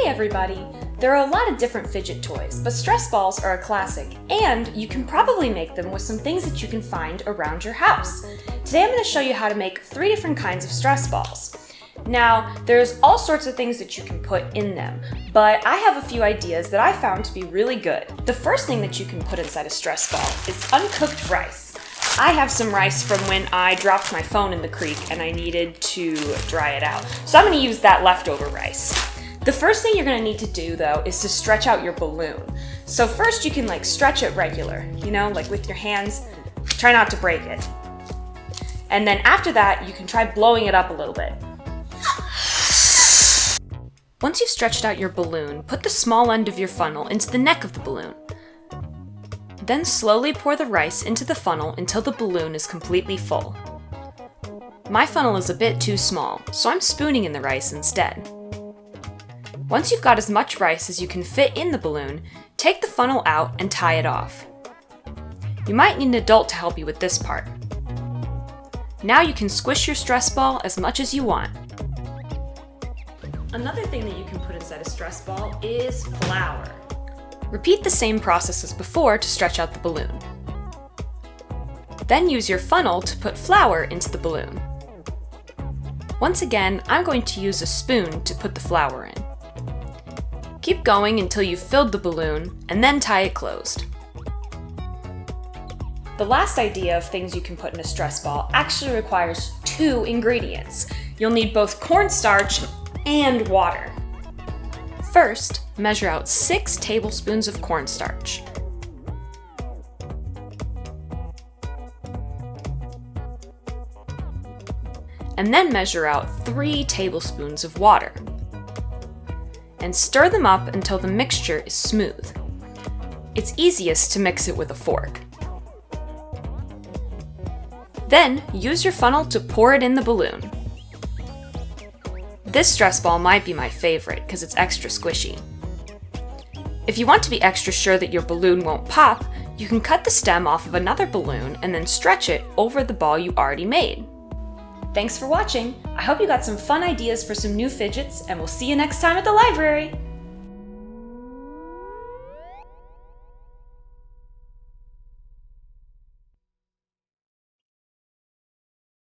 Hey everybody! There are a lot of different fidget toys, but stress balls are a classic, and you can probably make them with some things that you can find around your house. Today I'm going to show you how to make 3 different kinds of stress balls. Now, there's all sorts of things that you can put in them, but I have a few ideas that I found to be really good. The first thing that you can put inside a stress ball is uncooked rice. I have some rice from when I dropped my phone in the creek and I needed to dry it out. So I'm going to use that leftover rice. The first thing you're going to need to do though is to stretch out your balloon. So first you can stretch it regular, like with your hands. Try not to break it. And then after that you can try blowing it up a little bit. Once you've stretched out your balloon, put the small end of your funnel into the neck of the balloon. Then slowly pour the rice into the funnel until the balloon is completely full. My funnel is a bit too small, so I'm spooning in the rice instead. Once you've got as much rice as you can fit in the balloon, take the funnel out and tie it off. You might need an adult to help you with this part. Now you can squish your stress ball as much as you want. Another thing that you can put inside a stress ball is flour. Repeat the same process as before to stretch out the balloon. Then use your funnel to put flour into the balloon. Once again, I'm going to use a spoon to put the flour in. Keep going until you've filled the balloon, and then tie it closed. The last idea of things you can put in a stress ball actually requires 2 ingredients. You'll need both cornstarch and water. First, measure out 6 tablespoons of cornstarch. And then measure out 3 tablespoons of water. And stir them up until the mixture is smooth. It's easiest to mix it with a fork. Then, use your funnel to pour it in the balloon. This stress ball might be my favorite because it's extra squishy. If you want to be extra sure that your balloon won't pop, you can cut the stem off of another balloon and then stretch it over the ball you already made. Thanks for watching! I hope you got some fun ideas for some new fidgets, and we'll see you next time at the library!